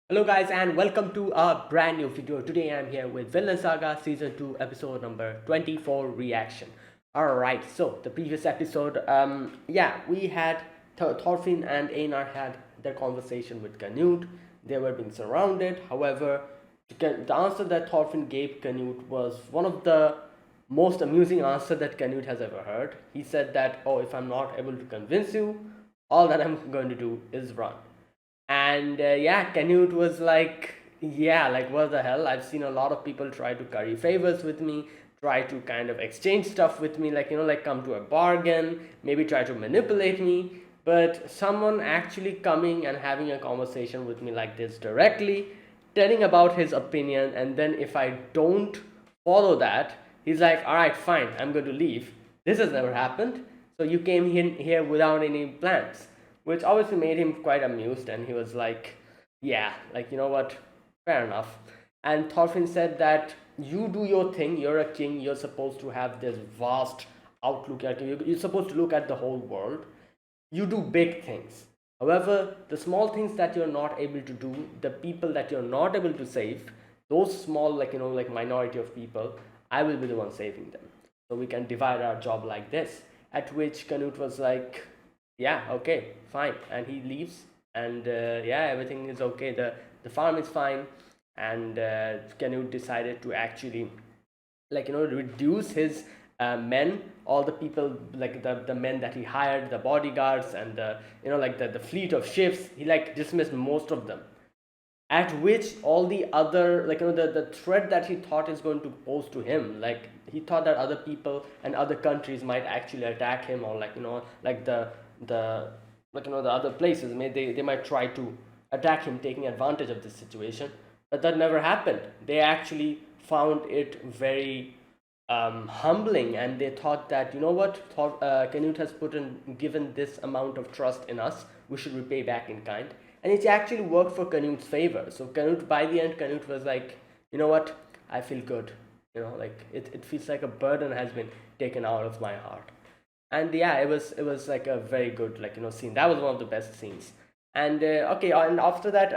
Hello guys and welcome to a brand new video. Today I'm here with Vinland Saga Season 2 episode number 24 reaction. Alright, so the previous episode, we had Thorfinn and Einar had their conversation with Canute. They were being surrounded. However, the answer that Thorfinn gave Canute was one of the most amusing answer that Canute has ever heard. He said that, oh, if I'm not able to convince you, all that I'm going to do is run. And Canute was like, yeah, like what the hell? I've seen a lot of people try to curry favors with me, try to kind of exchange stuff with me, like, like come to a bargain, maybe try to manipulate me. But someone actually coming and having a conversation with me like this directly, telling about his opinion, and then if I don't follow that, he's like, all right, fine, I'm going to leave. This has never happened. So you came in here without any plans, which obviously made him quite amused. And he was like, yeah, like, you know what, fair enough. And Thorfinn said that you do your thing, you're a king, you're supposed to have this vast outlook, you're supposed to look at the whole world, you do big things. However, the small things that you're not able to do, the people that you're not able to save, those small, like minority of people, I will be the one saving them. So we can divide our job like this. At which Canute was like, yeah, okay, fine. And he leaves. And everything is okay. The farm is fine. And Canute decided to actually reduce his men, all the people, like the men that he hired, the bodyguards, and the fleet of ships, he like dismissed most of them. At which all the other, the threat that he thought is going to pose to him, like he thought that other people and other countries might actually attack him, or the the other places they might try to attack him, taking advantage of this situation. But that never happened. They actually found it very humbling, and they thought that, you know what, Canute has given this amount of trust in us, we should repay back in kind. And it actually worked for Canute's favor. So Canute, by the end, Canute was like, you know what, I feel good. Like it feels like a burden has been taken out of my heart. And yeah, it was like a very good, scene. That was one of the best scenes. And okay, and after that,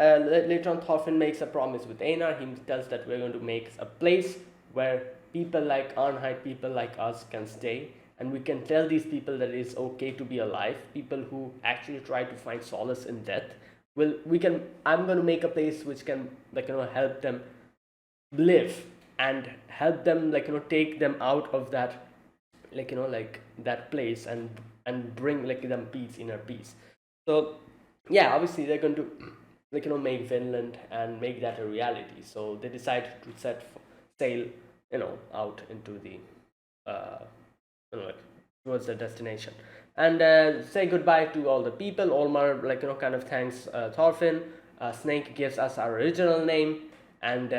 later on, Thorfinn makes a promise with Einar. He tells that we're going to make a place where people like Arnheit, people like us can stay, and we can tell these people that it's okay to be alive. People who actually try to find solace in death, will we can. I'm going to make a place which can help them live, and help them, take them out of that, that place, and bring them peace, inner peace. So yeah, obviously they're going to make Finland and make that a reality. So they decide to sail, out into the uh, towards the destination, and say goodbye to all the people. Olmar, kind of thanks Thorfinn. Snake gives us our original name, and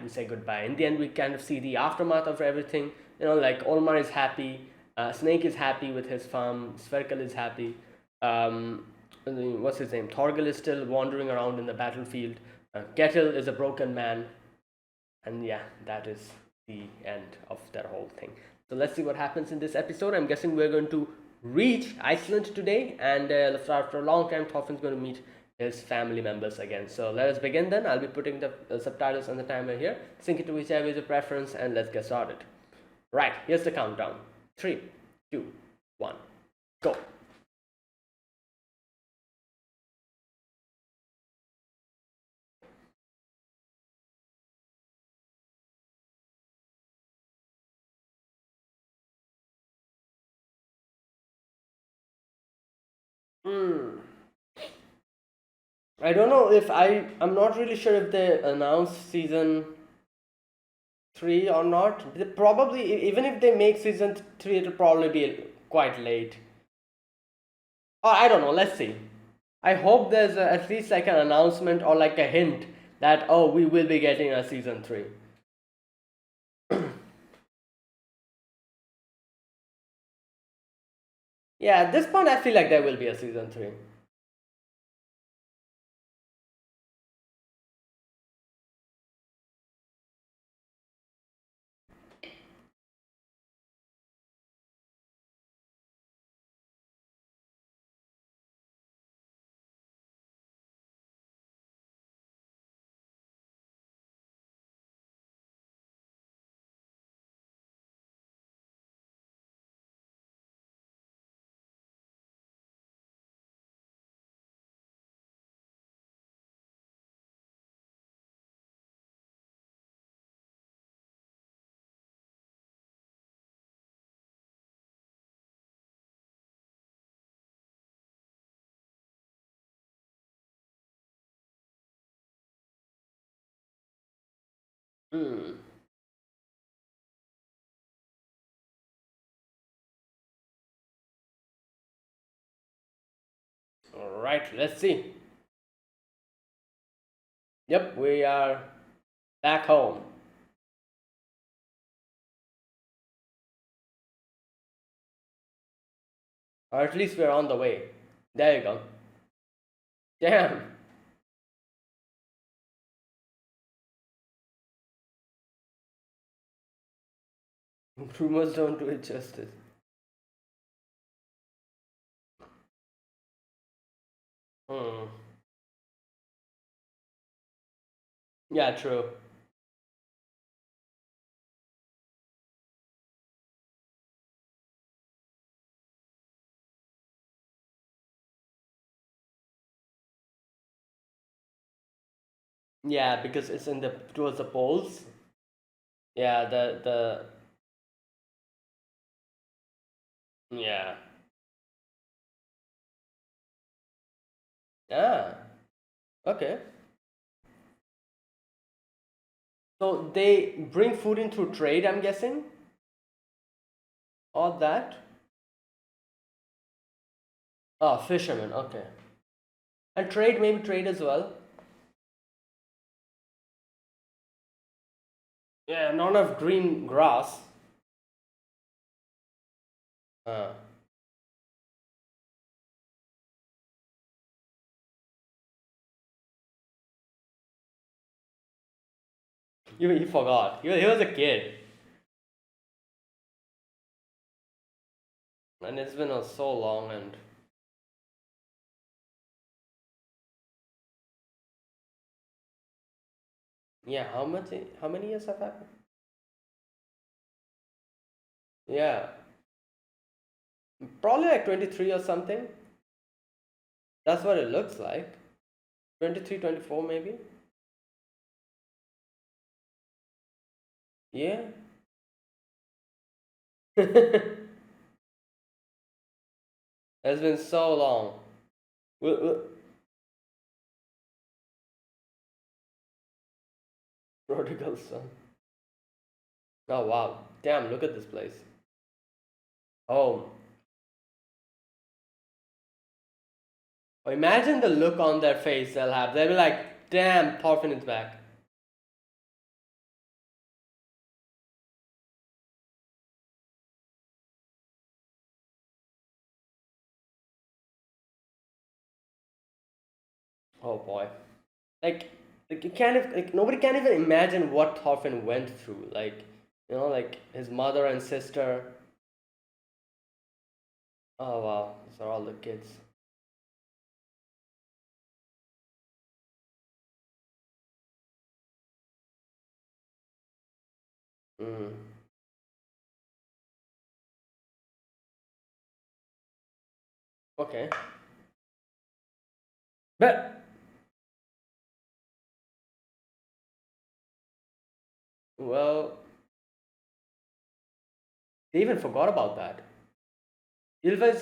we say goodbye. In the end, we kind of see the aftermath of everything. Like Olmar is happy, Snake is happy with his farm, Sverkel is happy. What's his name? Thorgil is still wandering around in the battlefield. Kettle is a broken man, and yeah, that is the end of that whole thing. So let's see what happens in this episode. I'm guessing we're going to reach Iceland today, and after a long time, Thorfinn's going to meet his family members again. So let us begin then. I'll be putting the subtitles on the timer here. Sync it to whichever is your preference, and let's get started. Right, here's the countdown. 3, 2, 1, go. Hmm. I don't know if I'm not really sure if they announced season 3 or not. They probably, even if they make season 3, it'll probably be quite late. Or I don't know. Let's see. I hope there's at least like an announcement or like a hint that, oh, we will be getting a season 3. Yeah, at this point, I feel like there will be a season 3. Hmm. All right, let's see. Yep, we are back home. Or at least we're on the way. There you go. Damn. Rumors don't do it justice. Hmm. Yeah, true. Yeah, because it's in the towards the poles. Yeah, the yeah. Ah, okay. So they bring food in through trade, I'm guessing? Or that? Oh, fishermen, okay. And trade, maybe trade as well? Yeah, not enough green grass. Uh, you forgot. He was a kid. And it's been so long and yeah, how many years have happened? Yeah. Probably like 23 or something. That's what it looks like. 23, 24 maybe? Yeah. It's been so long. We'll, prodigal son. Oh wow. Damn, look at this place. Oh. Imagine the look on their face they'll have. They'll be like, damn, Thorfinn is back. Oh boy. Like you can't like nobody can even imagine what Thorfinn went through. Like, like his mother and sister. Oh wow, these are all the kids. Mm. Okay. But well, they even forgot about that. Ylva's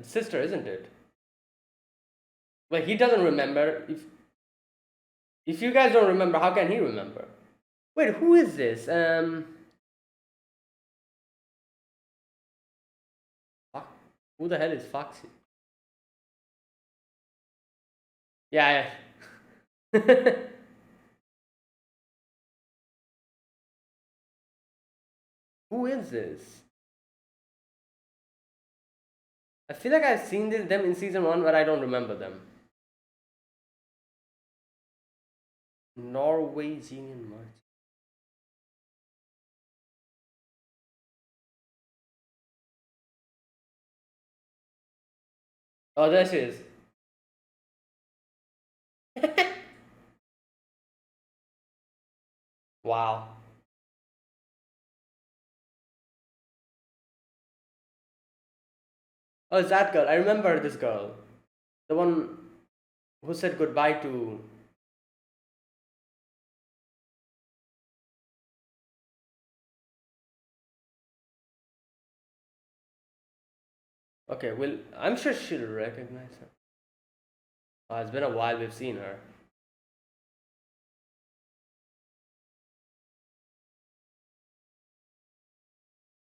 sister, isn't it? But he doesn't remember. If you guys don't remember, how can he remember? Wait, who is this? Fuck. Who the hell is Foxy? Yeah, yeah. Who is this? I feel like I've seen them in season one, but I don't remember them. Norwegian merchant. Oh, there she is. Wow. Oh, it's that girl. I remember this girl. The one who said goodbye to. Okay, well, I'm sure she'll recognize her. Oh, it's been a while we've seen her.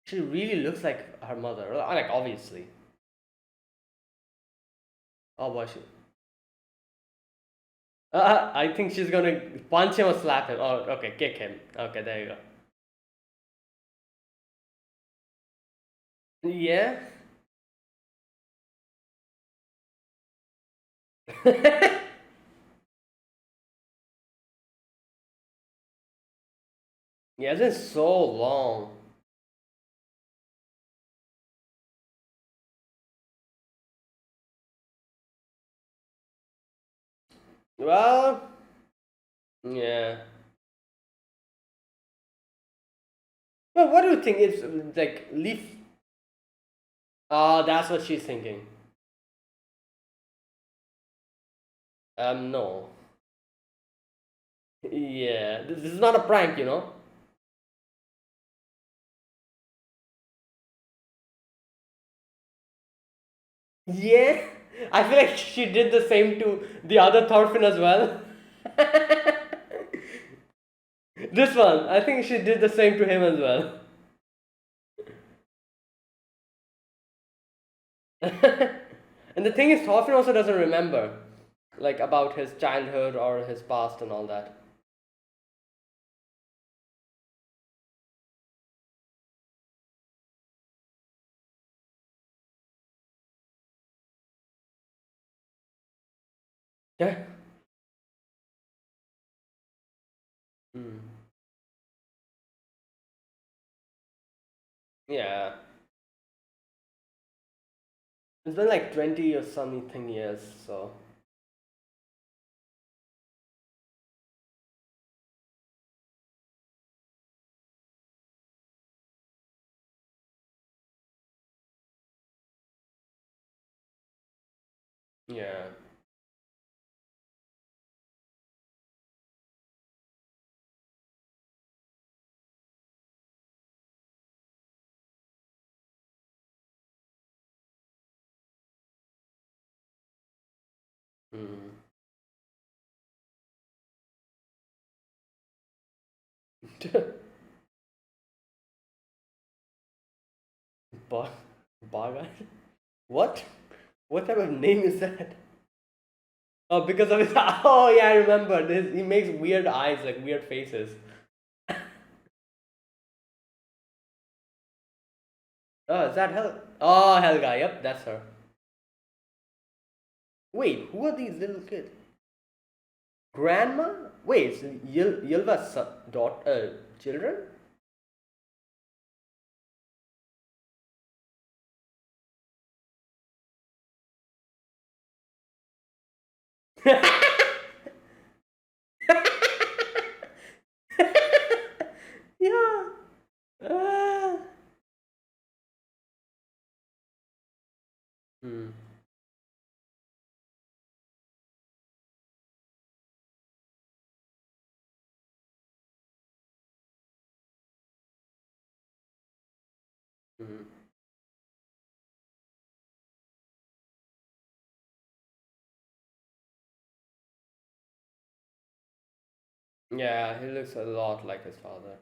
She really looks like her mother. Like obviously. Oh boy, she. I think she's gonna punch him or slap him. Oh, okay, kick him. Okay, there you go. Yeah. Yeah, it's been so long. Well, yeah. Well, what do you think is like leaf? That's what she's thinking. No. Yeah, this is not a prank, you know. Yeah, I feel like she did the same to the other Thorfinn as well. This one, I think she did the same to him as well. And the thing is, Thorfinn also doesn't remember, like about his childhood or his past and all that. Yeah. Mm. Yeah. It's been like 20 or something years, so. Yeah. Mm. Bar- Barga? What? What type of name is that? Oh, because of his. Oh, yeah, I remember. This, he makes weird eyes, like weird faces. Oh, is that Hel? Oh, Helga. Yep, that's her. Wait, who are these little kids? Grandma? Wait, it's Ylva's daughter, children? Yeah. Ah. Hmm. Hmm. Yeah, he looks a lot like his father.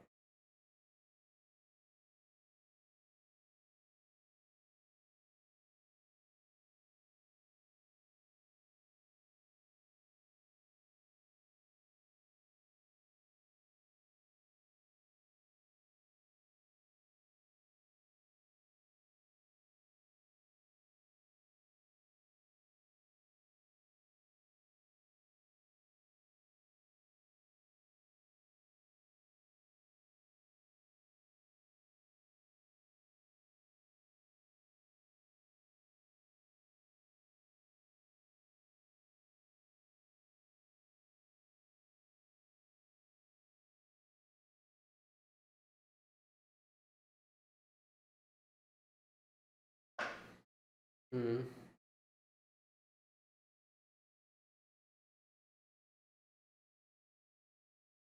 Hmm.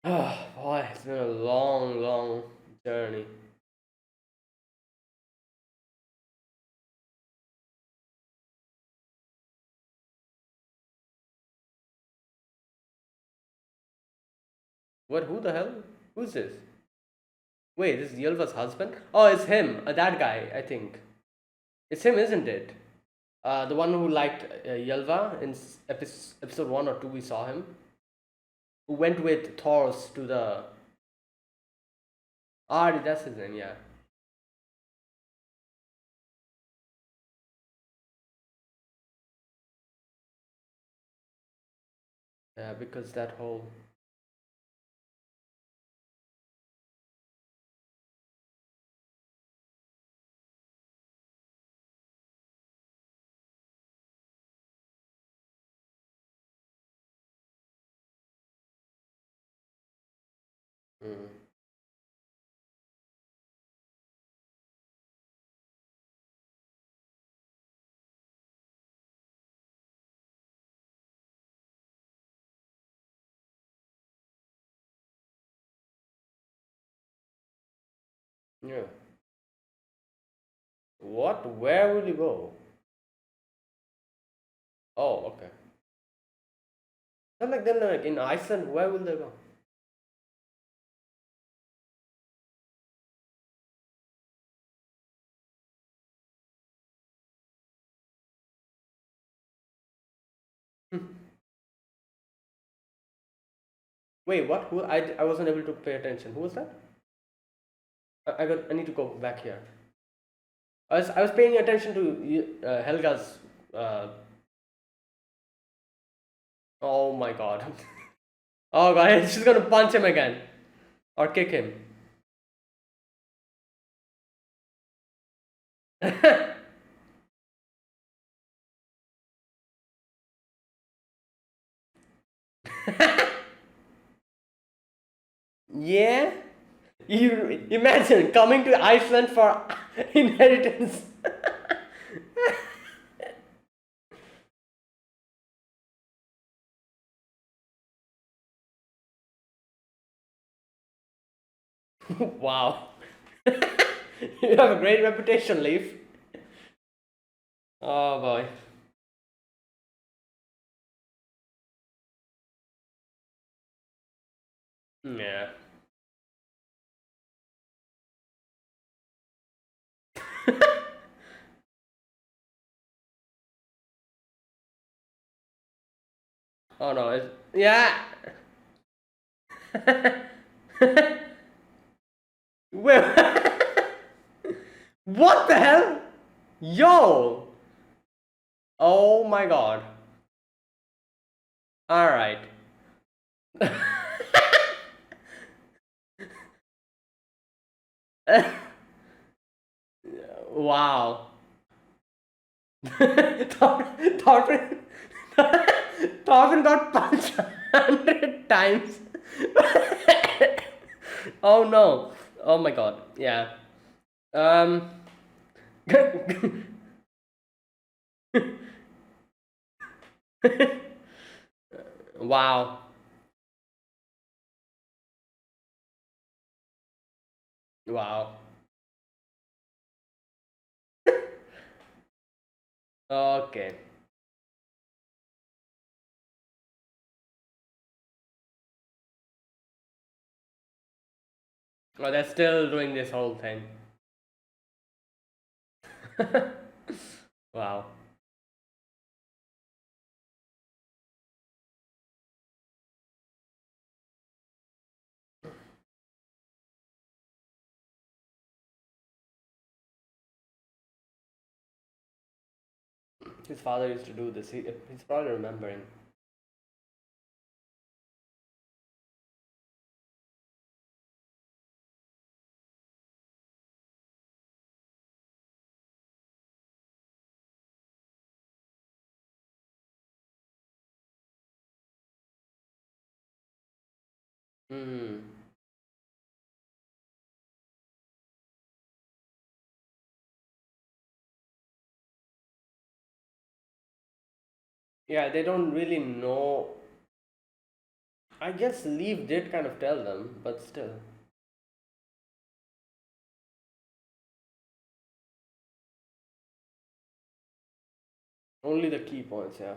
Oh, boy, it's been a long, long journey. What? Who the hell? Who's this? Wait, this is Ylva's husband? Oh, it's him. That guy, I think. It's him, isn't it? The one who liked Ylva in episode 1 or 2, we saw him. Who went with Thor's to the. Ah, that's his name, yeah. Yeah, because that whole. Mm. Yeah. What? Where will you go? Oh, okay. Then like in Iceland, where will they go? Wait, what? Who? I wasn't able to pay attention. Who was that? I need to go back here. I was paying attention to Helga's. Uh, oh my god. Oh god, she's gonna punch him again or kick him. Yeah. You imagine coming to Iceland for inheritance. Wow. You have a great reputation, Leaf. Oh boy. Yeah. Oh no. Yeah. Wait. What the hell? Yo. Oh my god. All right. Wow. Thorfinn, Thorfinn got punched 100 times. Oh no. Oh my god. Yeah. Um. Wow. Wow. Okay. Oh, they're still doing this whole thing. Wow. His father used to do this. He's probably remembering. Hmm. Yeah, they don't really know. I guess Leaf did kind of tell them, but still. Only the key points, yeah.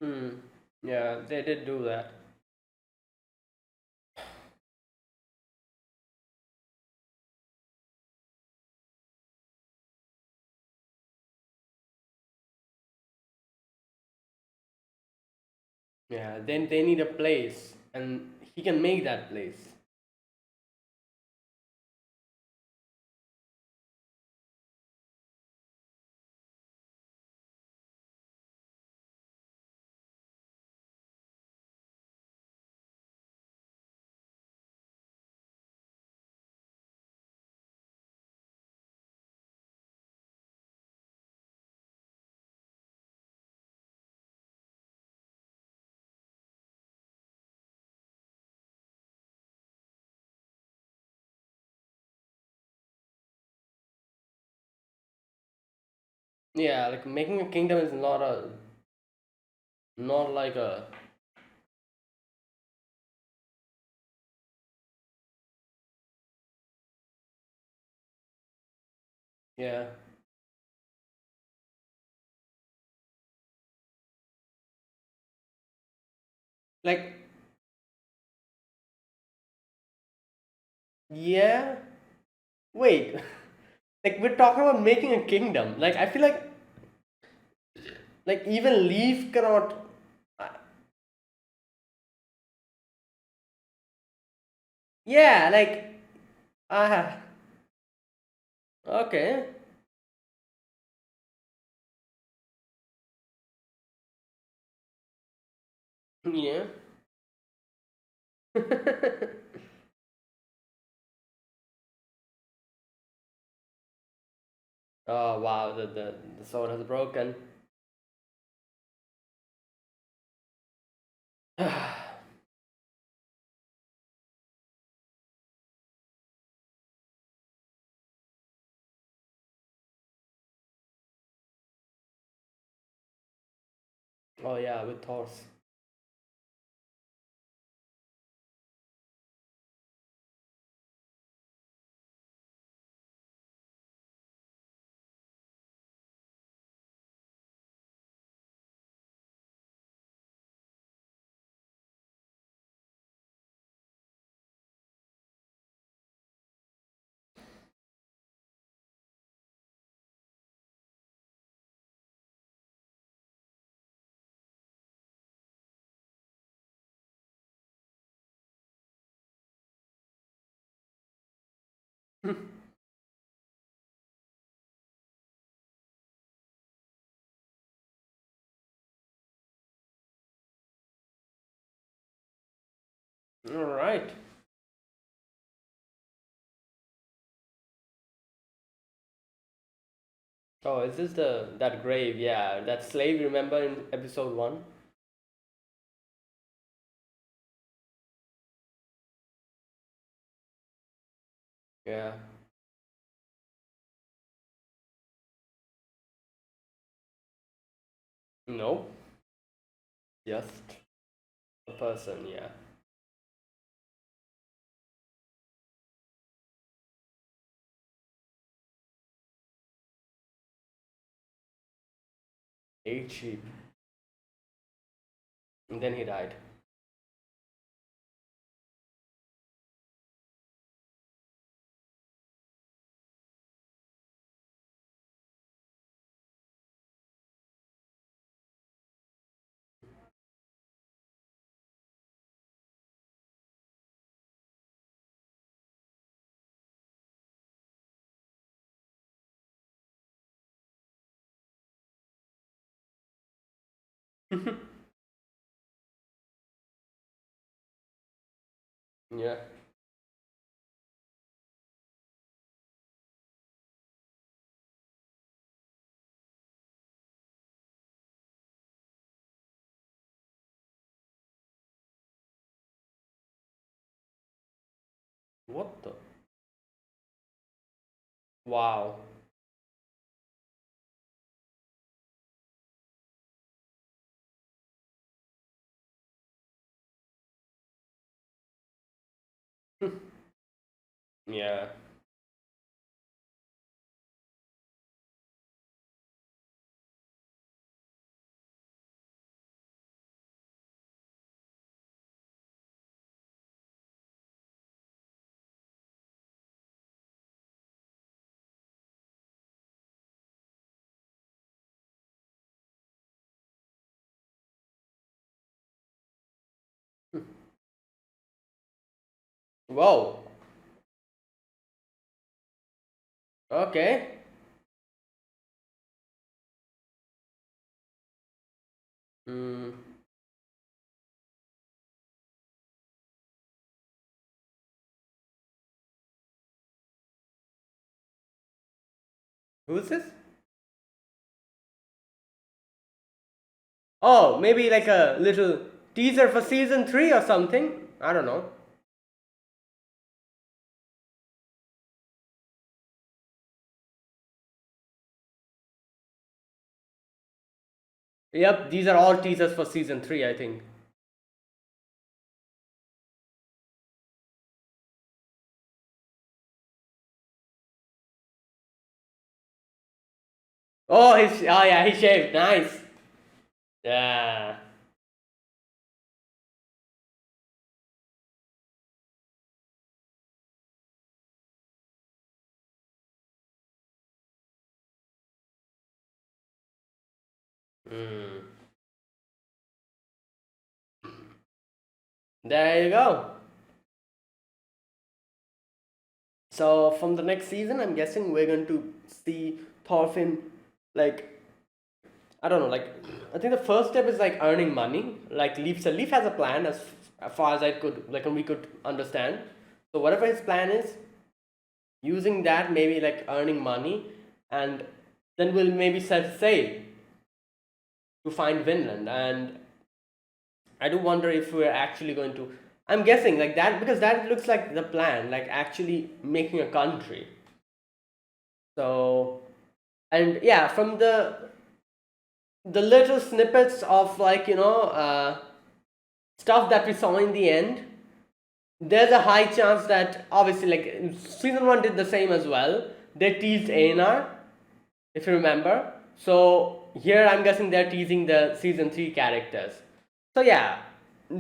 Hmm. Yeah, they did do that. Yeah, then they need a place, and he can make that place. Yeah, like making a kingdom is not like a yeah, like yeah. Wait, like we're talking about making a kingdom. Like I feel like even Leaf cannot. uh, Yeah, like ah, okay, yeah. Oh wow, the sword has broken. Oh yeah, with horse. All right. Oh, is this the that grave? Yeah, that slave. Remember in episode one? Yeah. No, just a person. Yeah. 8 sheep. And then he died. Yeah. What the? Wow. Yeah. Whoa. Okay. Mm. Who's this? Oh, maybe like a little teaser for season 3 or something. I don't know. Yep, these are all teasers for season 3, I think. Oh yeah, he shaved. Nice. Yeah. Mm. There you go. So from the next season, I'm guessing we're going to see Thorfinn, like, I don't know, like, I think the first step is like earning money. Like Leaf has a plan as far as I could like we could understand. So whatever his plan is, using that maybe like earning money, and then we'll maybe set sail to find Vinland. And I do wonder if we're actually going to. I'm guessing like that because that looks like the plan, like actually making a country. So and yeah, from the little snippets of like stuff that we saw in the end, there's a high chance that obviously like season one did the same as well. They teased Einar, if you remember. So here I'm guessing they're teasing the season three characters. So yeah,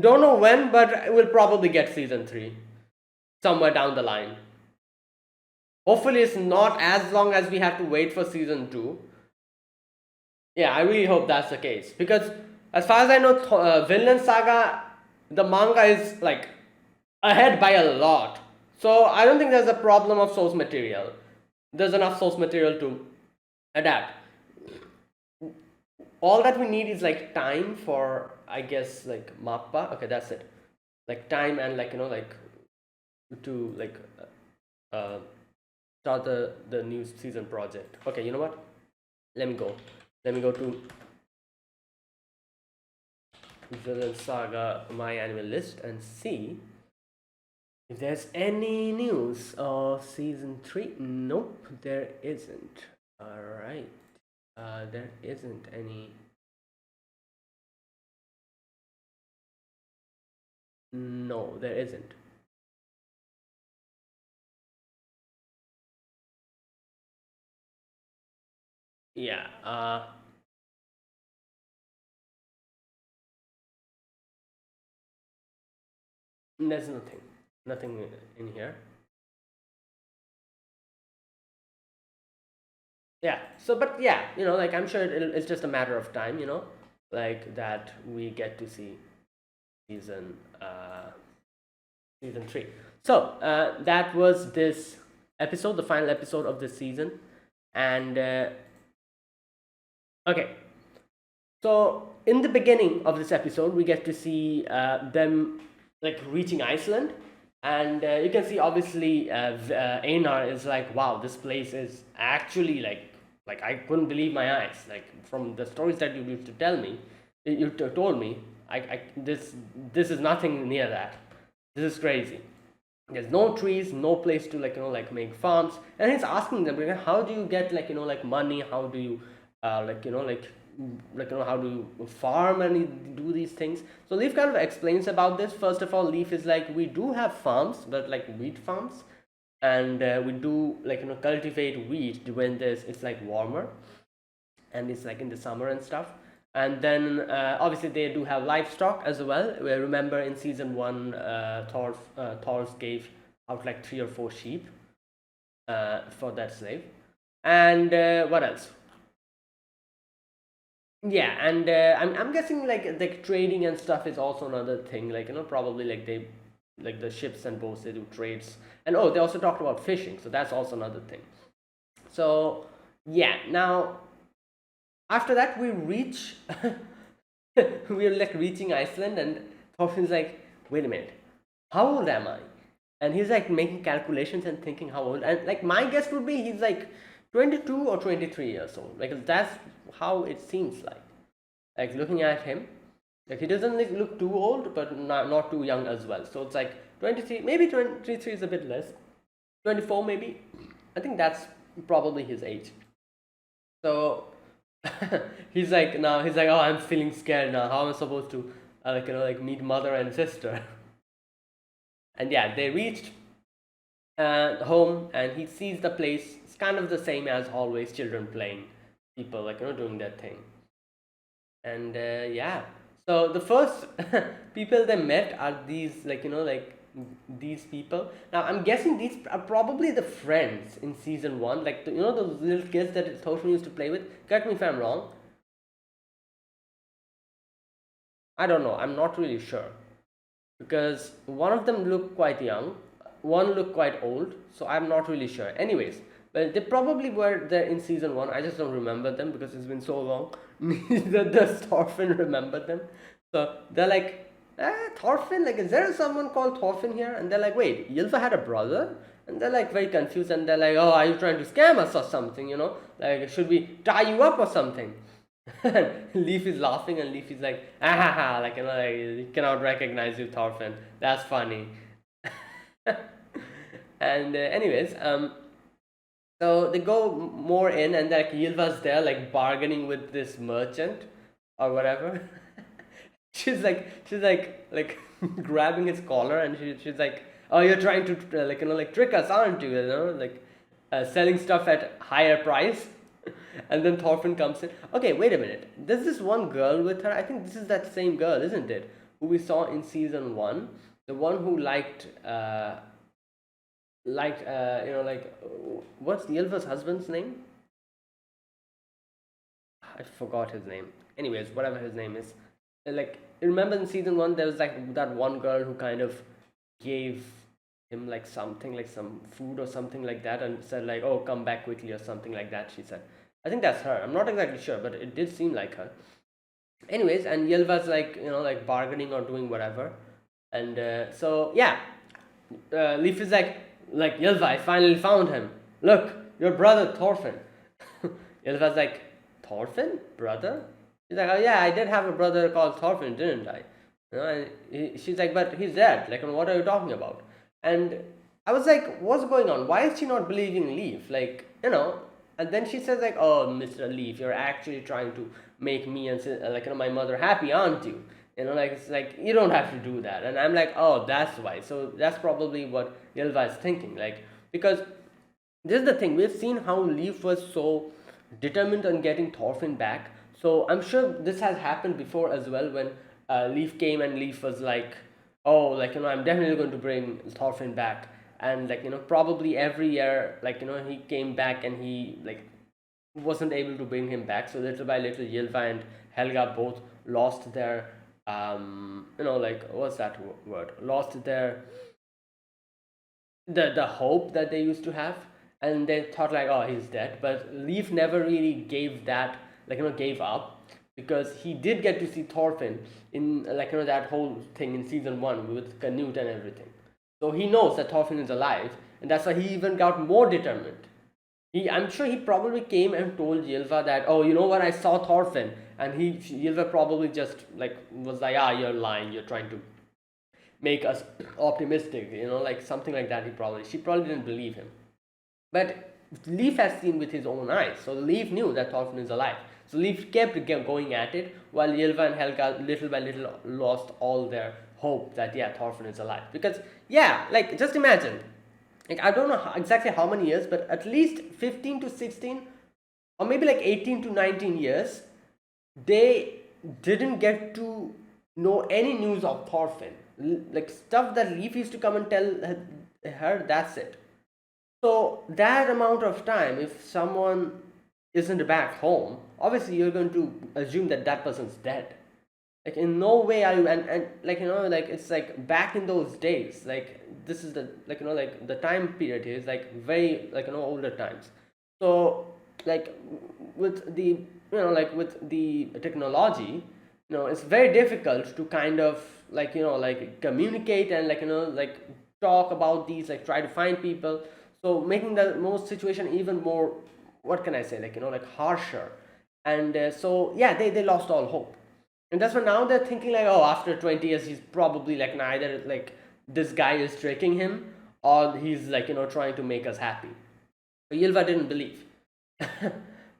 don't know when, but we'll probably get season three somewhere down the line. Hopefully, it's not as long as we have to wait for season two. Yeah, I really hope that's the case because as far as I know, Vinland Saga, the manga is like ahead by a lot. So I don't think there's a problem of source material. There's enough source material to adapt. All that we need is like time for, I guess, like mappa. Okay, that's it. Like time and like like to like uh, start the new season project. Okay, you know what? Let me go. Let me go to Vinland Saga my annual list and see if there's any news of season 3. Nope, there isn't. Alright. There isn't any. No, there isn't. Yeah, there's nothing. Nothing in here. Yeah, so but yeah, like I'm sure it's just a matter of time, like that we get to see season uh season 3. So that was this episode, the final episode of this season. And okay, so in the beginning of this episode, we get to see them like reaching Iceland, and you can see obviously Einar is like, wow, this place is actually like I couldn't believe my eyes. Like from the stories that you used to tell me, told me, this is nothing near that. This is crazy. There's no trees, no place to like make farms, and he's asking them, how do you get like money? How do you how do you farm and do these things? So Leaf kind of explains about this. First of all, Leaf is like, we do have farms, but like wheat farms, and we do cultivate wheat when it's like warmer, and it's like in the summer and stuff. And then obviously they do have livestock as well. We remember in season one, Thor gave out like 3 or 4 sheep for that slave. And what else? Yeah, and I'm guessing like trading and stuff is also another thing. Probably like they like the ships and boats, they do trades. And oh, they also talked about fishing, so that's also another thing. So yeah, now after that we reach we're like reaching Iceland, and Thorfinn's like, wait a minute, how old am I? And he's like making calculations and thinking how old, and like my guess would be he's like 22 or 23 years old. Like that's how it seems like looking at him, like he doesn't look too old, but not too young as well. So it's like 23, maybe 23 is a bit less, 24 maybe. I think that's probably his age. So he's like, now he's like, oh, I'm feeling scared now. How am I supposed to like meet mother and sister? And yeah, they reached home, and he sees the place. It's kind of the same as always, children playing, people doing their thing. And yeah, so the first people they met are these these people. Now I'm guessing these are probably the friends in season one, like those little kids that Thorfinn used to play with. Correct me if I'm wrong. I don't know, I'm not really sure, because one of them looked quite young, one looked quite old, so I'm not really sure. Anyways, but they probably were there in season one. I just don't remember them because it's been so long. Neither does Thorfinn remember them. So they're like, Thorfinn, like, is there someone called Thorfinn here? And they're like, wait, Ylva had a brother? And they're like very confused, and they're like, oh, are you trying to scam us or something? Like, should we tie you up or something? And Leaf is laughing, and Leaf is like, ah ha ha, like, like, he cannot recognize you, Thorfinn. That's funny. And anyways, so they go more in, and like Ylva's there, like bargaining with this merchant or whatever. she's like grabbing his collar, and she's like, oh, you're trying to like trick us, aren't you? Like selling stuff at higher price. And then Thorfinn comes in. Okay, wait a minute. There's this one girl with her. I think this is that same girl, isn't it? Who we saw in season one, the one who what's Ylva's husband's name? I forgot his name. Anyways, whatever his name is, like, remember in season one there was like that one girl who kind of gave him like something, like some food or something like that, and said like, oh, come back quickly or something like that, she said. I think that's her. I'm not exactly sure, but it did seem like her. Anyways, and Ylva's like like bargaining or doing whatever, and so yeah, Leaf is like Ylva, I finally found him. Look, your brother Thorfinn. Ylva's like, Thorfinn, brother? She's like, oh yeah, I did have a brother called Thorfinn, didn't I? And she's like, but he's dead. Like, what are you talking about? And I was like, what's going on? Why is she not believing Leaf? Like, and then she says like, oh, Mr. Leaf, you're actually trying to make me and my mother happy, aren't you? Like, it's like, you don't have to do that. And I'm like, oh, that's why. So that's probably what Ylva is thinking. Like, because this is the thing, we've seen how Leaf was so determined on getting Thorfinn back. So I'm sure this has happened before as well, when Leaf came and Leaf was like, oh, I'm definitely going to bring Thorfinn back. And probably every year, he came back and he wasn't able to bring him back. So little by little, Ylva and Helga both lost their what's that word? Lost their the hope that they used to have, and they thought like, oh, he's dead. But Leaf never really gave that, gave up, because he did get to see Thorfinn in that whole thing in season 1 with Canute and everything. So he knows that Thorfinn is alive, and that's why he even got more determined. I'm sure he probably came and told Ylva that, oh, you know what, I saw Thorfinn, and Ylva probably just was like, ah, you're lying, you're trying to make us optimistic, something like that. She probably didn't believe him. But Leif has seen with his own eyes, so Leif knew that Thorfinn is alive. So Leif kept going at it, while Ylva and Helga little by little lost all their hope that, yeah, Thorfinn is alive. Because, yeah, just imagine, I don't know exactly how many years, but at least 15 to 16, or maybe 18 to 19 years, they didn't get to know any news of Thorfinn. Stuff that Leif used to come and tell her, that's it. So that amount of time, if someone isn't back home, obviously you're going to assume that that person's dead. In no way are you, and it's back in those days, this is the the time period here is very older times. So with the with the technology, it's very difficult to kind of communicate and talk about these, try to find people, so making the most situation even more, what can I say, harsher. And so yeah, they lost all hope. And that's why now they're thinking oh, after 20 years he's probably neither this guy is tricking him, or he's trying to make us happy. So Ylva didn't believe.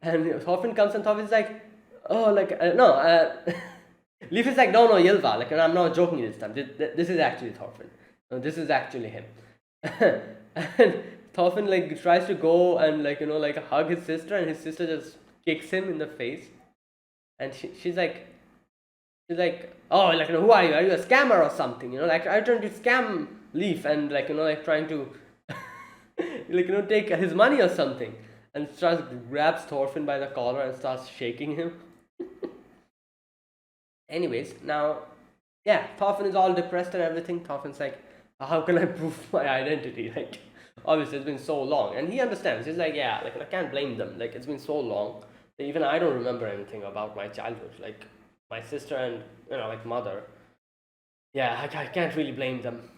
And Thorfinn comes and Thorfinn's oh, no, Leif is no, Ylva, I'm not joking this time, this is actually Thorfinn, no, this is actually him. And Thorfinn tries to go and hug his sister, and his sister just kicks him in the face. And she's like, oh, who are you? Are you a scammer or something? I trying to scam Leif and trying to take his money or something. And grabs Thorfinn by the collar and starts shaking him. Anyways, now, yeah, Thorfinn is all depressed and everything. Thorfinn's how can I prove my identity? Obviously it's been so long, and he understands. He's yeah, I can't blame them. It's been so long that even I don't remember anything about my childhood. My sister and mother, yeah, I can't really blame them.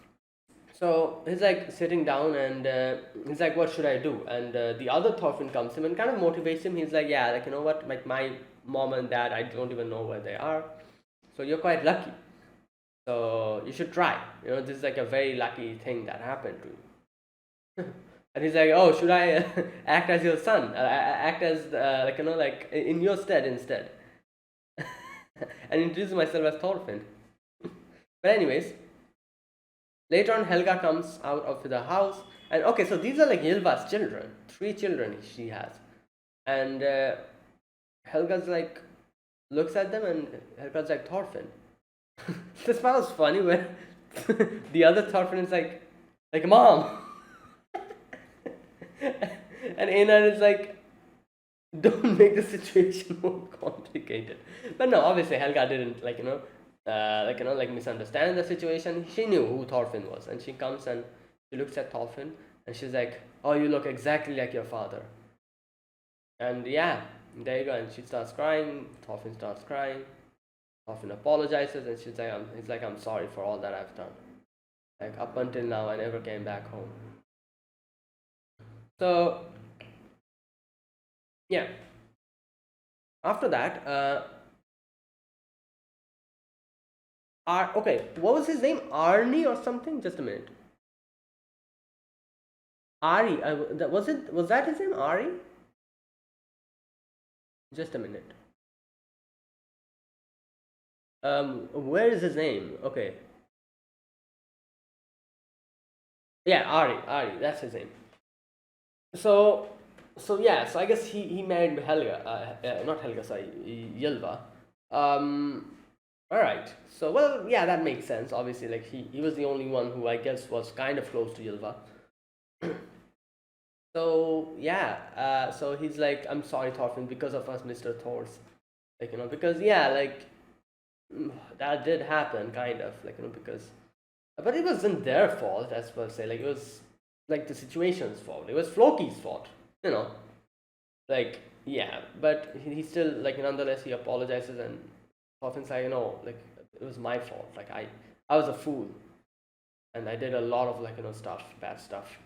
So he's sitting down, and he's what should I do? And the other Thorfinn comes to him and kind of motivates him. He's yeah, you know what, my mom and dad, I don't even know where they are, so you're quite lucky, so you should try. This is a very lucky thing that happened to you. And he's oh, should I act as your son, act as in your stead instead? And introduce myself as Thorfinn. But anyways, later on, Helga comes out of the house, and okay, so these are Ylva's children, 3 children she has, and Helga's looks at them, and Helga's Thorfinn. This part was funny when the other Thorfinn is mom. And Einar is don't make the situation more complicated. But no, obviously Helga didn't misunderstand the situation. She knew who Thorfinn was, and she comes and she looks at Thorfinn, and she's oh, you look exactly like your father. And yeah, there you go. And she starts crying. Thorfinn starts crying. Thorfinn apologizes, and he's I'm sorry for all that I've done. Up until now, I never came back home. So yeah, after that, okay, what was his name? Arnie or something? Just a minute. Ari, was that his name? Ari? Just a minute. Where is his name? Okay. Yeah, Ari, that's his name. So yeah, so I guess he married Helga, not Helga, sorry, Ylva. All right. So well, yeah, that makes sense. Obviously, he was the only one who I guess was kind of close to Ylva. So yeah, so he's I'm sorry, Thorfinn, because of us, Mr. Thors, because yeah, that did happen, kind of, because, but it wasn't their fault, as per se. It was the situation's fault. It was Floki's fault, yeah, but he still like nonetheless he apologizes and often say, like it was my fault. Like I was a fool and I did a lot of like stuff, bad stuff.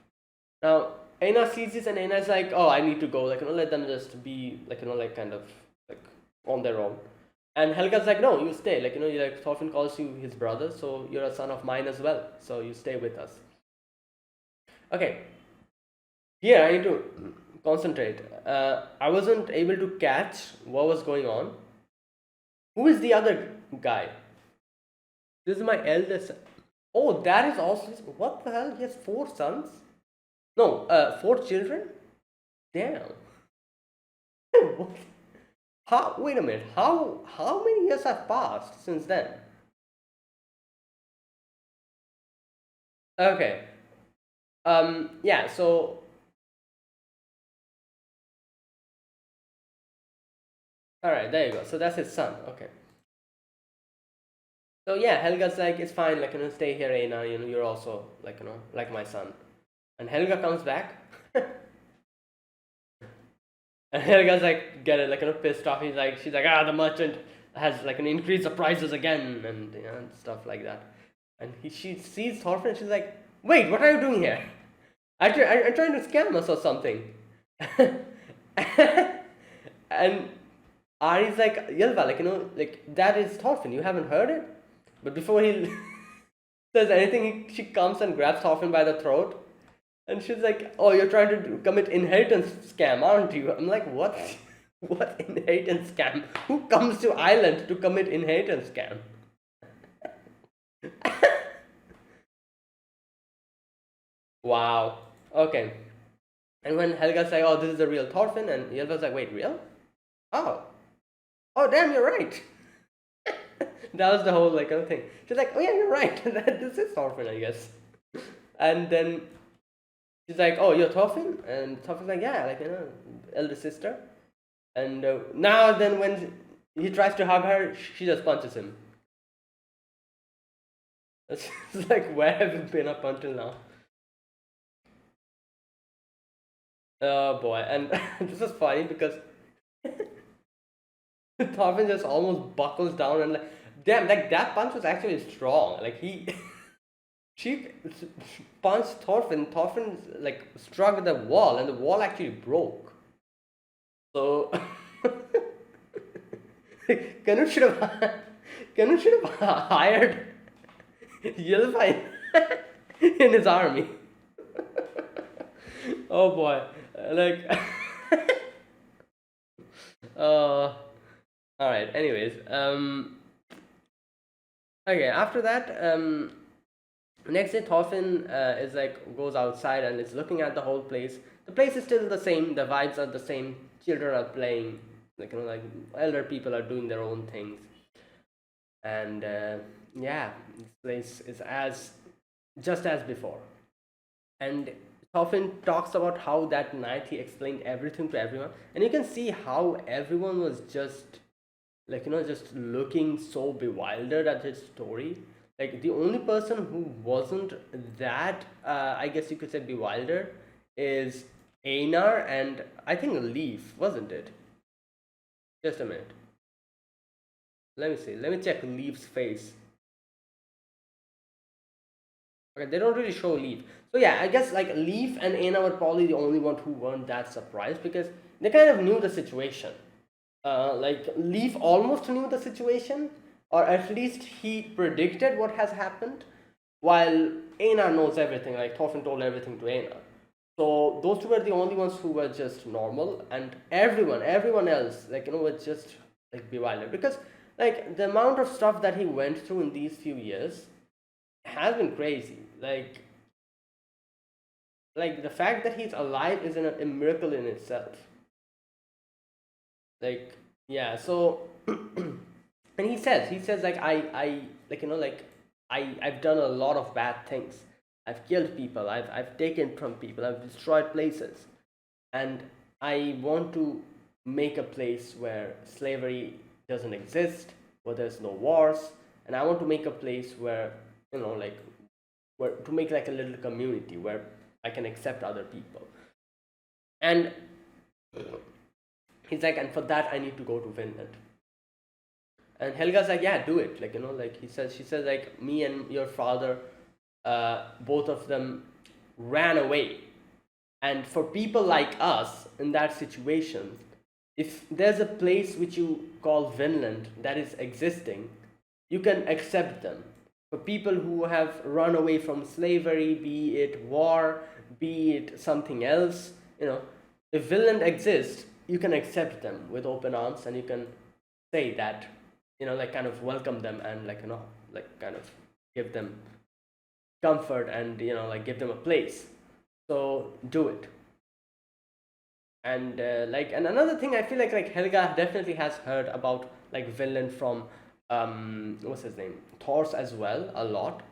Now Aina sees this and Aina's like, oh, I need to go. Like let them just be like like kind of like on their own. And Helga's like, no, you stay. Like like Thorfinn calls you his brother, so you're a son of mine as well. So you stay with us. Okay, here I need to concentrate. I wasn't able to catch what was going on. Who is the other guy? This is my eldest. Oh, that is also. What the hell? He has four sons? No, four children? Damn. What? How? Wait a minute. How many years have passed since then? Okay. Yeah. So. All right. There you go. So that's his son. Okay. So yeah, Helga's like, it's fine. Like stay here, Aina. You're also like like my son. And Helga comes back. And Helga's like get it like pissed off. She's like, the merchant has like an increase the prices again and and stuff like that. And she sees Thorfinn and she's like, wait, what are you doing here? I'm trying to scam us or something. And Ari's like, Yelva, like like that is Thorfinn. You haven't heard it? But before he says anything, she comes and grabs Thorfinn by the throat. And she's like, oh, you're trying to commit inheritance scam, aren't you? I'm like, what? What inheritance scam? Who comes to Ireland to commit inheritance scam? Wow. Okay. And when Helga's like, oh, this is the real Thorfinn, and Ylva's like, wait, real? Oh. Oh, damn, you're right. That was the whole like thing. She's like, oh yeah, you're right. This is Thorfinn, I guess. And then she's like, oh, you're Thorfinn? And Thorfinn's like, yeah, like elder sister. And now then when he tries to hug her, she just punches him. It's like, where have you been up until now? Oh boy, and this is funny because Thorfinn just almost buckles down and like, damn, like that punch was actually strong. Like she punched Thorfinn. Thorfinn like struck the wall, and the wall actually broke. So Canute should have hired Ylva in his army. Oh boy, like all right. Anyways, okay. After that, next day Thorfinn is like goes outside and is looking at the whole place. The place is still the same. The vibes are the same. Children are playing. Like like elder people are doing their own things. And yeah, this place is as just as before. And Thorfinn talks about how that night he explained everything to everyone, and you can see how everyone was just like just looking so bewildered at his story. Like the only person who wasn't that I guess you could say bewildered is Einar and I think Leaf, wasn't it? Just a minute. Let me see. Let me check Leaf's face. Okay, they don't really show Leaf. So yeah, I guess like Leaf and Anna were probably the only one who weren't that surprised because they kind of knew the situation. Like Leaf almost knew the situation, or at least he predicted what has happened, while Anna knows everything. Like Thorfinn told everything to Anna. So those two were the only ones who were just normal, and everyone else, like was just like bewildered because like the amount of stuff that he went through in these few years has been crazy. Like the fact that he's alive is a miracle in itself. Like yeah, so and he says like I like like I've done a lot of bad things. I've killed people. I've taken from people. I've destroyed places, and I want to make a place where slavery doesn't exist, where there's no wars, and I want to make a place where like where to make like a little community where I can accept other people. And He's like, and for that I need to go to Vinland. And Helga's like, yeah, do it. Like, like she says, like, me and your father, both of them ran away. And for people like us in that situation, if there's a place which you call Vinland that is existing, you can accept them. For people who have run away from slavery, be it war, be it something else, if Vinland exists, you can accept them with open arms, and you can say that, like, kind of welcome them, and, like, like, kind of give them comfort, and, like, give them a place. So do it. And like, and another thing, I feel like Helga definitely has heard about, like, Vinland from what's his name, Thor's as well, a lot.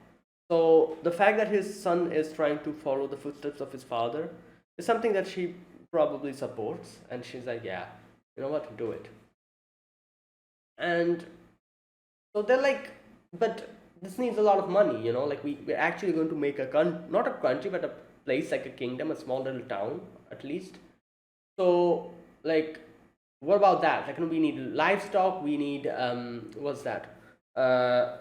So the fact that his son is trying to follow the footsteps of his father is something that she probably supports, and she's like, yeah, you know what, do it. And so they're like, but this needs a lot of money, like, we're actually going to make not a country, but a place, like a kingdom, a small little town at least. So, like, what about that? Like, we need livestock, we need, what's that? Uh,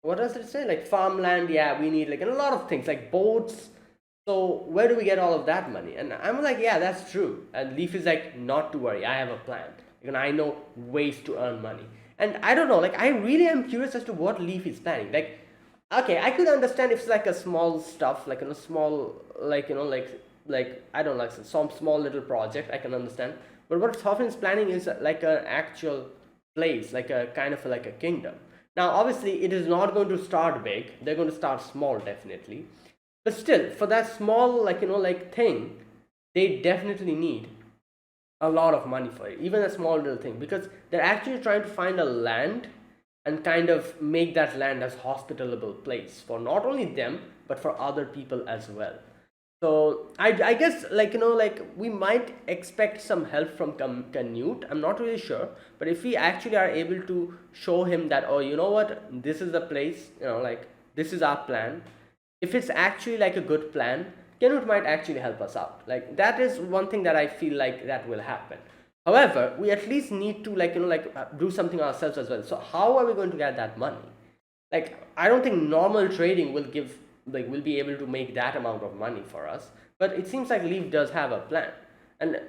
what does it say? Like, farmland, yeah, we need, like, and a lot of things, like boats. So, where do we get all of that money? And I'm like, yeah, that's true. And Leaf is like, not to worry, I have a plan. I know ways to earn money. And I don't know, like, I really am curious as to what Leaf is planning. Like, okay, I could understand if it's like a small stuff, like, small, like, like, I don't know, like, some small little project, I can understand. But what Thorfinn is planning is like an actual place, like a kind of like a kingdom. Now, obviously, it is not going to start big. They're going to start small, definitely. But still, for that small, like, like, thing, they definitely need a lot of money for it, even a small little thing, because they're actually trying to find a land and kind of make that land as hospitable place for not only them, but for other people as well. So I guess, like, like, we might expect some help from Canute. I'm not really sure, but if we actually are able to show him that, oh, you know what, this is the place, like, this is our plan. If it's actually like a good plan, Canute might actually help us out. Like, that is one thing that I feel like that will happen. However, we at least need to, like, like, do something ourselves as well. So how are we going to get that money? Like, I don't think normal trading will give, like, will be able to make that amount of money for us. But it seems like Leaf does have a plan. And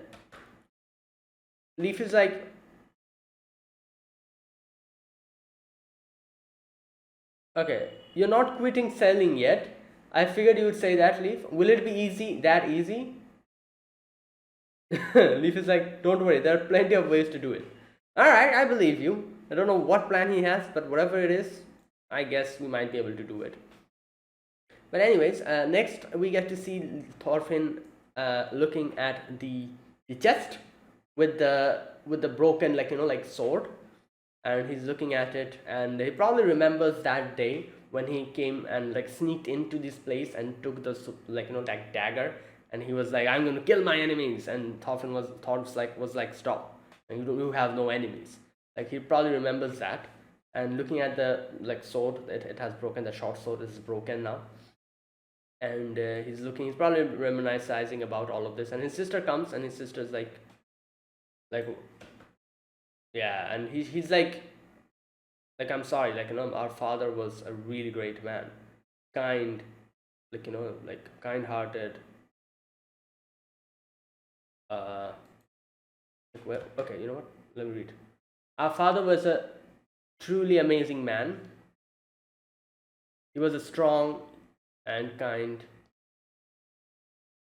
Leaf is like, okay, you're not quitting selling yet. I figured you would say that, Leaf. Will it be easy, that easy? Leaf is like, don't worry, there are plenty of ways to do it. Alright, I believe you. I don't know what plan he has, but whatever it is, I guess we might be able to do it. But anyways, next we get to see Thorfinn looking at the chest with the broken, like, like, sword, and he's looking at it, and he probably remembers that day when he came and, like, sneaked into this place and took the, like, that dagger, and he was like, I'm going to kill my enemies, and Thorfinn was like, stop, and you have no enemies. Like, he probably remembers that, and looking at the, like, sword, it has broken. The short sword is broken now, and he's probably reminiscing about all of this, and his sister comes, and his sister's like, yeah, and he's like, I'm sorry, like, our father was a really great man, kind, like, like, kind-hearted, like, well, okay, you know what, let me read. Our father was a truly amazing man. He was a strong and kind.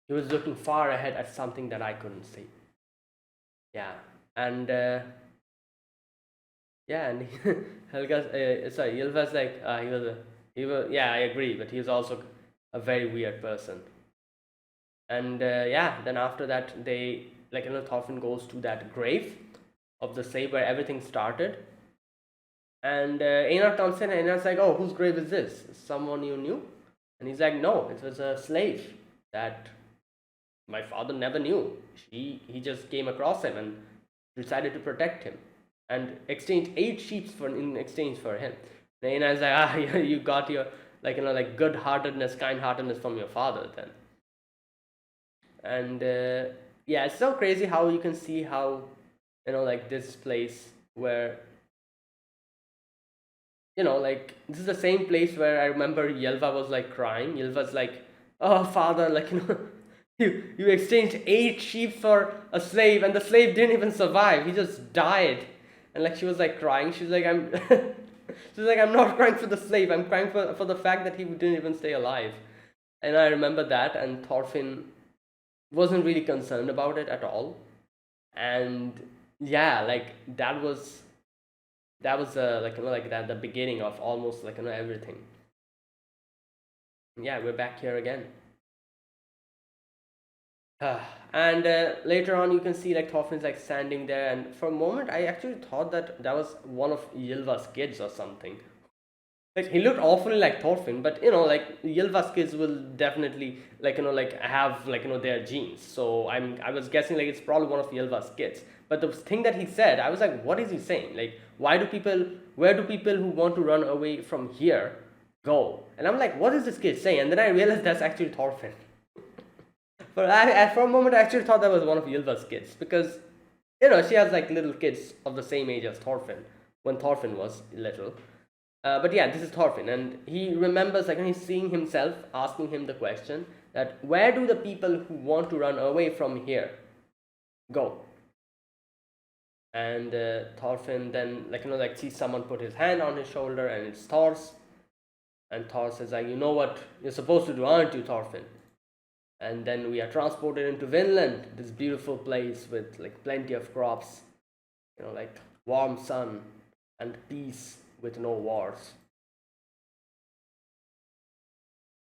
He was looking far ahead at something that I couldn't see. Yeah, and yeah, and Helga, sorry, Ylva's like, yeah, I agree, but he was also a very weird person. And yeah, then after that, they, like, Thorfinn goes to that grave of the slave where everything started, and Einar comes in, and Einar's like, oh, whose grave is this? Someone you knew? And he's like, no, it was a slave that my father never knew. He just came across him and decided to protect him, and exchanged 8 sheep in exchange for him. And Einar's like, ah, you got your, like, like, good-heartedness, kind-heartedness from your father then. And yeah, it's so crazy how you can see how like this place where, like this is the same place where I remember Yelva was like crying. Yelva's like, "Oh, father, like, you exchanged 8 sheep for a slave, and the slave didn't even survive. He just died." And like she was like crying. She's like, "I'm," she's like, "I'm not crying for the slave. I'm crying for the fact that he didn't even stay alive." And I remember that, and Thorfinn wasn't really concerned about it at all. And yeah, like that was like like that the beginning of almost like everything. Yeah, we're back here again. And later on, you can see like Thorfinn's like standing there, and for a moment, I actually thought that that was one of Ylva's kids or something. Like he looked awfully like Thorfinn, but like Ylva's kids will definitely like like have like their genes. So I was guessing like it's probably one of Ylva's kids. But the thing that he said, I was like, what is he saying? Like, where do people who want to run away from here go? And I'm like, what is this kid saying? And then I realized that's actually Thorfinn. For a moment, I actually thought that was one of Ylva's kids because she has like little kids of the same age as Thorfinn when Thorfinn was little. But yeah, this is Thorfinn, and he remembers like when he's seeing himself asking him the question that where do the people who want to run away from here go? And Thorfinn then like like sees someone put his hand on his shoulder, and it's Thor's. And Thor says like, "You know what you're supposed to do, aren't you, Thorfinn?" And then we are transported into Vinland, this beautiful place with like plenty of crops, like warm sun and peace with no wars.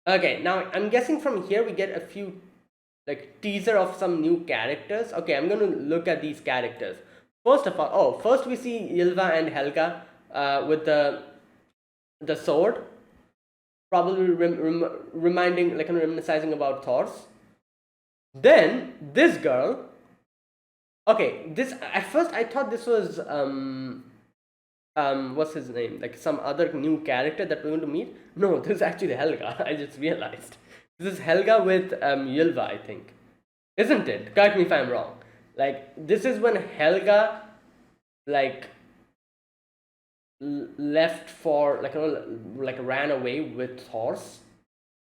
Okay, now I'm guessing from here we get a few like teaser of some new characters. Okay, I'm gonna look at these characters. First of all, first we see Ylva and Helga with the sword, probably reminding like reminiscing about Thor's. Then this girl. Okay, this at first I thought this was what's his name? Like some other new character that we're going to meet. No, this is actually Helga. I just realized this is Helga with Ylva, I think, isn't it? Correct me if I'm wrong. Like this is when Helga like left for like like ran away with Thor's.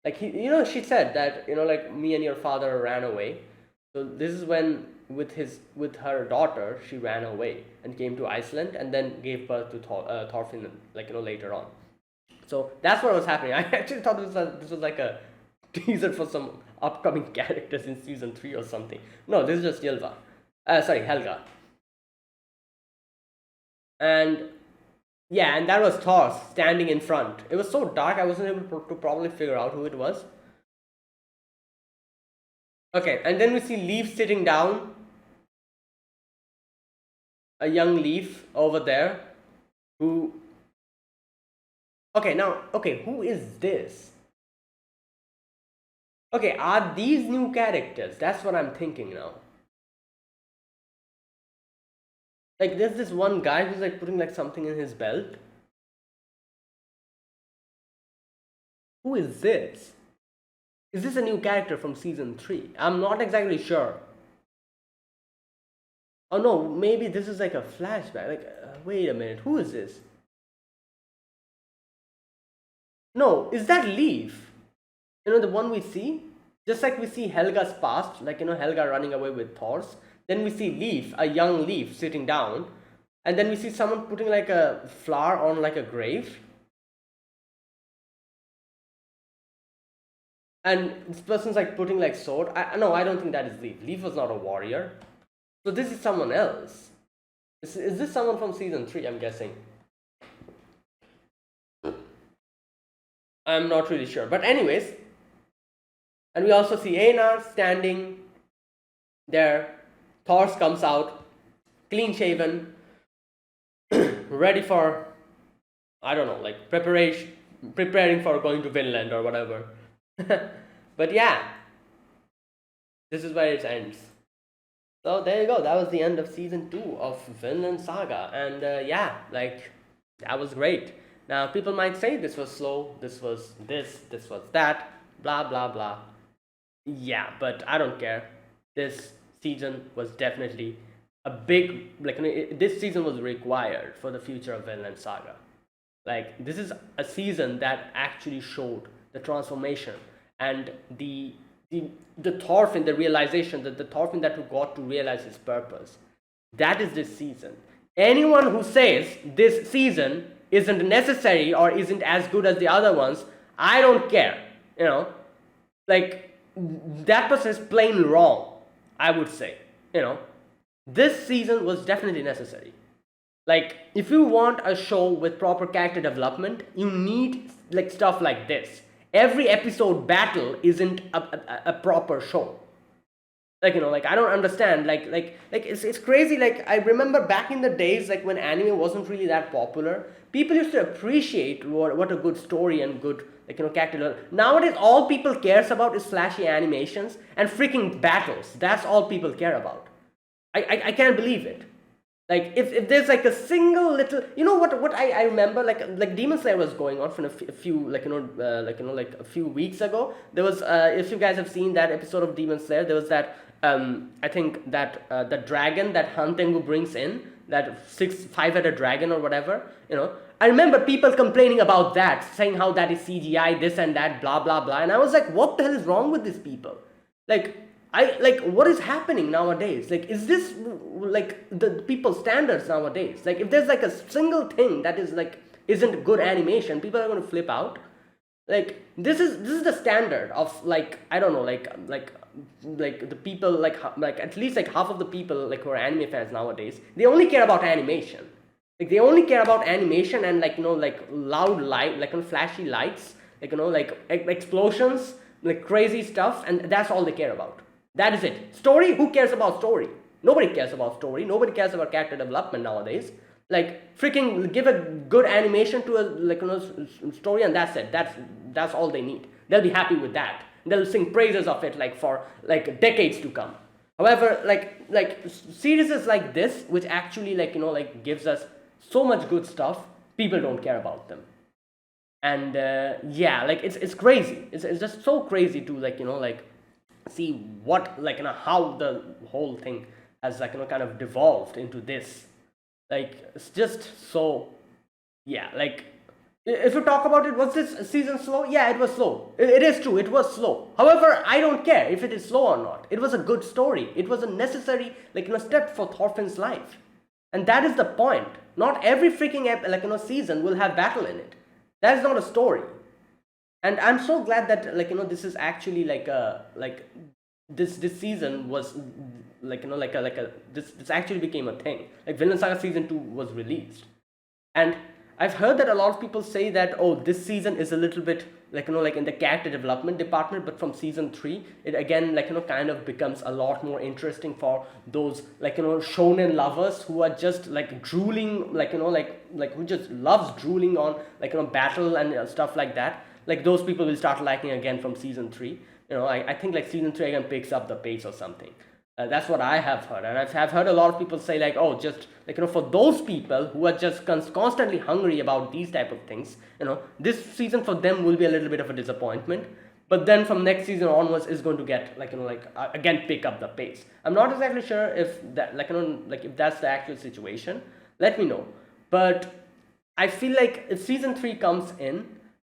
Like she said that like me and your father ran away. So this is when with her daughter she ran away and came to Iceland and then gave birth to Thorfinn like later on. So that's what was happening. I actually thought this was like a teaser for some upcoming characters in season 3 or something. No, this is just Ylva. Sorry, Helga. And yeah, and that was Thor standing in front. It was so dark I wasn't able to probably figure out who it was. Okay, and then we see Leaf sitting down. A young Leaf over there who. Okay, who is this? Okay, are these new characters? That's what I'm thinking now. Like, there's this one guy who's like putting like something in his belt. Who is this? Is this a new character from season 3? I'm not exactly sure. Oh no, maybe this is like a flashback. Like, wait a minute, who is this? No, is that Leaf? The one we see? Just like we see Helga's past, like, Helga running away with Thor's. Then we see Leaf, a young Leaf, sitting down. And then we see someone putting like a flower on like a grave. And this person's like putting like sword. No, I don't think that is Leaf. Leaf was not a warrior. So this is someone else. Is this someone from season 3, I'm guessing? I'm not really sure. But anyways. And we also see Einar standing there. Thor comes out, clean shaven, ready for, I don't know, like preparing for going to Vinland or whatever. But yeah, this is where it ends. So there you go. That was the end of season 2 of Vinland Saga, and yeah, like that was great. Now people might say this was slow, this was that, blah blah blah. Yeah, but I don't care. This season was definitely a big, like, this season was required for the future of Vinland Saga. Like, this is a season that actually showed the transformation and the Thorfinn, the realization that the Thorfinn that who got to realize his purpose. That is this season. Anyone who says this season isn't necessary or isn't as good as the other ones, I don't care. You know, like, that person is plain wrong, I would say. You know, this season was definitely necessary. Like, if you want a show with proper character development, you need like stuff like this. Every episode battle isn't a proper show. Like, like, I don't understand. Like it's crazy. Like, I remember back in the days, like when anime wasn't really that popular, people used to appreciate what a good story and good, like, character. Nowadays, all people cares about is flashy animations and freaking battles. That's all people care about. I can't believe it. Like, if there's like a single little, what I remember, like Demon Slayer was going on for a few, like, like a few weeks ago. There was, if you guys have seen that episode of Demon Slayer, there was that, I think that the dragon that Han Tengu brings in, that five-headed dragon or whatever, I remember people complaining about that, saying how that is CGI, this and that, blah, blah, blah. And I was like, what the hell is wrong with these people? Like, what is happening nowadays? Like, is this like the people's standards nowadays? Like, if there's like a single thing that is like isn't good animation, people are going to flip out. Like, this is the standard of, like, I don't know, like the people, like at least like half of the people, like, who are anime fans nowadays, they only care about animation. Like, they only care about animation and, like, like loud light, like, flashy lights, like, like explosions, like crazy stuff, and that's all they care about. That is it. Story? Who cares about story? Nobody cares about story. Nobody cares about character development nowadays. Like, freaking give a good animation to a, like, story, and that's it. That's all they need. They'll be happy with that. They'll sing praises of it, like, for like decades to come. However, like series like this, which actually, like, like gives us so much good stuff, people don't care about them. And yeah, like, it's crazy. It's just so crazy to, like, like see what, like, how the whole thing has, like, kind of devolved into this. Like, it's just so, yeah. Like, if you talk about it, was this season slow? Yeah, it was slow. It is true, it was slow. However, I don't care if it is slow or not. It was a good story. It was a necessary, like, step for Thorfinn's life. And that is the point. Not every freaking, like, season will have battle in it. That is not a story. And I'm so glad that, like, this is actually like a, like, this season was, like, this actually became a thing. Like, Vinland Saga season 2 was released. And I've heard that a lot of people say that, oh, this season is a little bit, like, like in the character development department, but from season 3, it again, like, kind of becomes a lot more interesting for those, like, shonen lovers who are just, like, drooling, like, like who just loves drooling on, like, battle and stuff like that. Like, those people will start liking again from season 3. I think, like, season 3 again picks up the pace or something. That's what I have heard. And I've heard a lot of people say, like, oh, just, like, for those people who are just constantly hungry about these type of things, this season for them will be a little bit of a disappointment. But then from next season onwards is going to get, like, again pick up the pace. I'm not exactly sure if that, like, like if that's the actual situation. Let me know. But I feel like if season 3 comes in,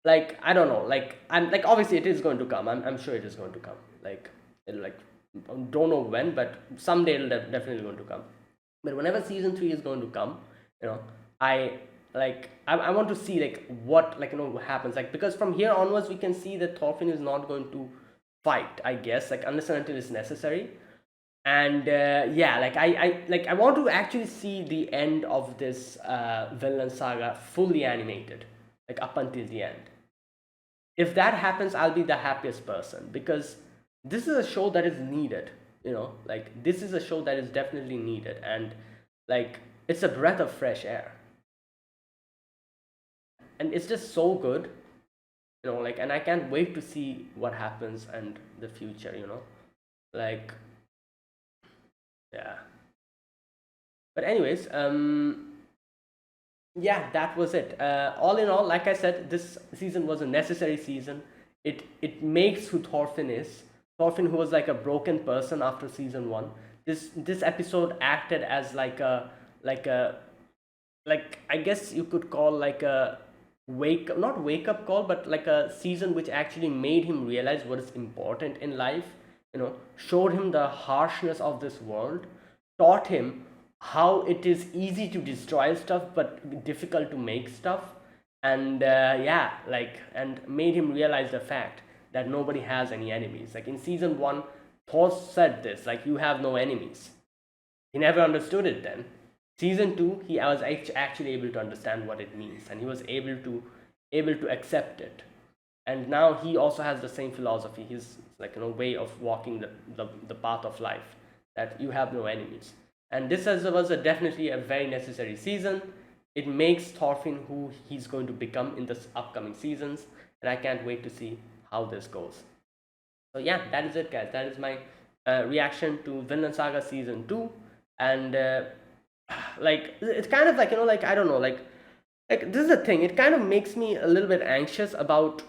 like, I don't know, like, I'm like, obviously it is going to come. I'm sure it is going to come. Like, it'll, like, don't know when, but someday it'll definitely going to come. But whenever season 3 is going to come, I want to see, like, what, like, what happens, like, because from here onwards we can see that Thorfinn is not going to fight, I guess, like, unless and until it's necessary. And yeah, like, I want to actually see the end of this Vinland Saga fully animated, like, up until the end. If that happens, I'll be the happiest person, because this is a show that is needed, like, this is a show that is definitely needed, and, like, it's a breath of fresh air. And it's just so good, like, and I can't wait to see what happens and the future, like, yeah. But anyways, yeah, that was it. All in all, like I said, this season was a necessary season. It makes who Thorfinn is. Thorfinn, who was like a broken person after season 1, this episode acted as like a like I guess you could call like a not wake up call, but like a season which actually made him realize what is important in life. Showed him the harshness of this world, taught him how it is easy to destroy stuff but difficult to make stuff, and yeah, like, and made him realize the fact that nobody has any enemies. Like in season 1, Thor said this, like, you have no enemies. He never understood it then. Season 2, he was actually able to understand what it means, and he was able to accept it. And now he also has the same philosophy. He's like, way of walking the path of life, that you have no enemies. And this was definitely a very necessary season. It makes Thorfinn who he's going to become in the upcoming seasons, and I can't wait to see how this goes. So yeah, that is it, guys. That is my reaction to Vinland Saga season 2. And like, it's kind of like, like, I don't know, like this is the thing, it kind of makes me a little bit anxious about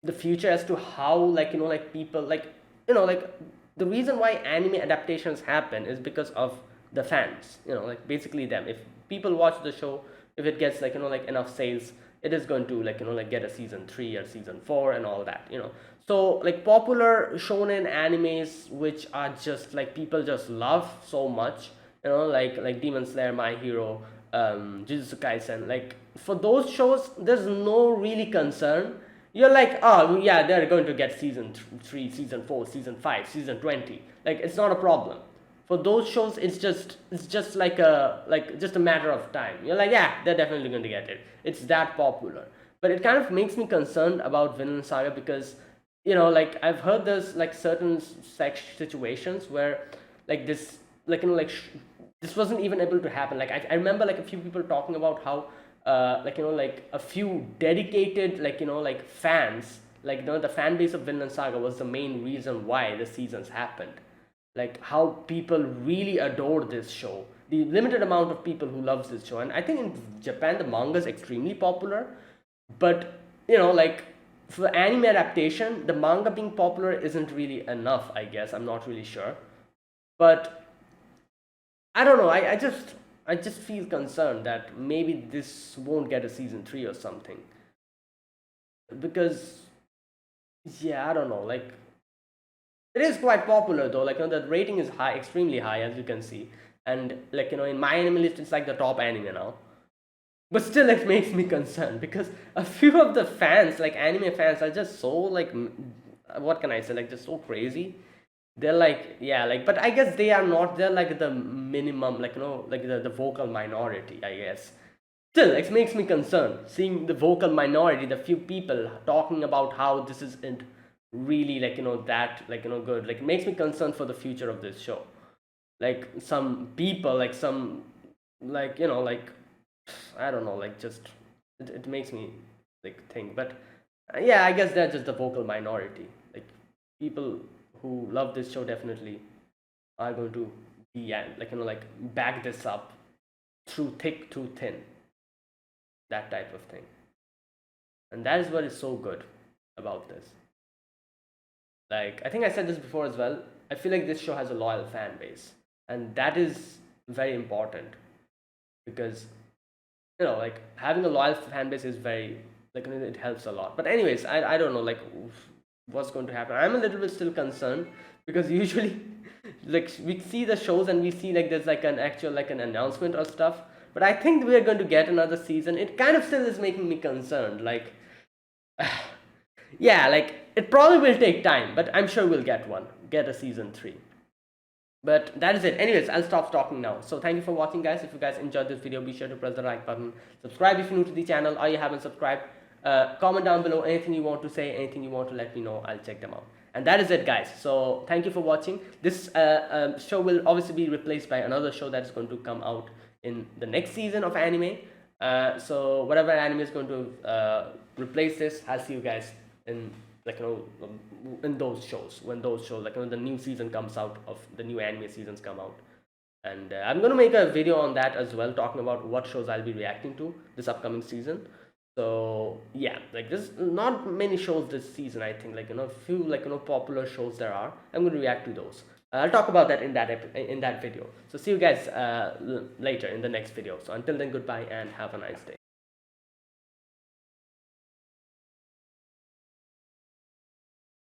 the future, as to how, like, like people, like, like, the reason why anime adaptations happen is because of the fans, like basically them. If people watch the show, if it gets, like, like enough sales, it is going to, like, like get a season 3 or season 4 and all that. So like popular shonen animes which are just like people just love so much, like Demon Slayer, My Hero, Jujutsu Kaisen, like for those shows there's no really concern. You're like, oh yeah, they're going to get season 3, season 4, season 5, season 20. Like, it's not a problem. For those shows, it's just like just a matter of time. You're like, yeah, they're definitely going to get it. It's that popular. But it kind of makes me concerned about Vinland Saga, because like, I've heard there's like certain situations where like this, like, this wasn't even able to happen. Like, I remember like a few people talking about how like, like a few dedicated, like, like fans, like, the fan base of Vinland Saga was the main reason why the seasons happened. Like, how people really adore this show, the limited amount of people who loves this show. And I think in Japan the manga is extremely popular, but like, for anime adaptation, the manga being popular isn't really enough, I guess. I'm not really sure, but I don't know. I just feel concerned that maybe this won't get a season 3 or something, because yeah, I don't know. Like, it is quite popular though. Like, the rating is high, extremely high, as you can see, and like, in my anime list, it's like the top anime now. But still, it makes me concerned, because a few of the fans, like anime fans, are just so like, what can I say, like, just so crazy. They're like, yeah, like, but I guess they are not, they're like the minimum, like, like the vocal minority, I guess. Still, it makes me concerned seeing the vocal minority, the few people talking about how this isn't really, like, that, like, good. Like, it makes me concerned for the future of this show. Like, some people, like, some, like, like, I don't know, like, just it makes me like think. But yeah, I guess they're just the vocal minority. Like, people who love this show definitely are going to be, like, like, back this up through thick, through thin, that type of thing. And that is what is so good about this. Like, I think I said this before as well, I feel like this show has a loyal fan base, and that is very important, because like, having a loyal fan base is very, like, it helps a lot. But anyways, I don't know, like, what's going to happen. I'm a little bit still concerned, because usually like, we see the shows and we see like there's like an actual, like, an announcement or stuff, but I think we're going to get another season. It kind of still is making me concerned, like, yeah, like, it probably will take time, but I'm sure we'll get a season 3. But that is it. Anyways, I'll stop talking now. So thank you for watching, guys. If you guys enjoyed this video, be sure to press the like button, subscribe if you're new to the channel or you haven't subscribed, comment down below anything you want to say, anything you want to let me know. I'll check them out. And that is it, guys. So thank you for watching. This show will obviously be replaced by another show that's going to come out in the next season of anime. So whatever anime is going to replace this, I'll see you guys in, like, in those shows, when those shows, like, the new season comes out, of the new anime seasons come out. And I'm going to make a video on that as well, talking about what shows I'll be reacting to this upcoming season. So yeah, like, there's not many shows this season. I think, like, a few, like, popular shows there are. I'm going to react to those. I'll talk about that in in that video. So see you guys later in the next video. So until then, goodbye and have a nice day.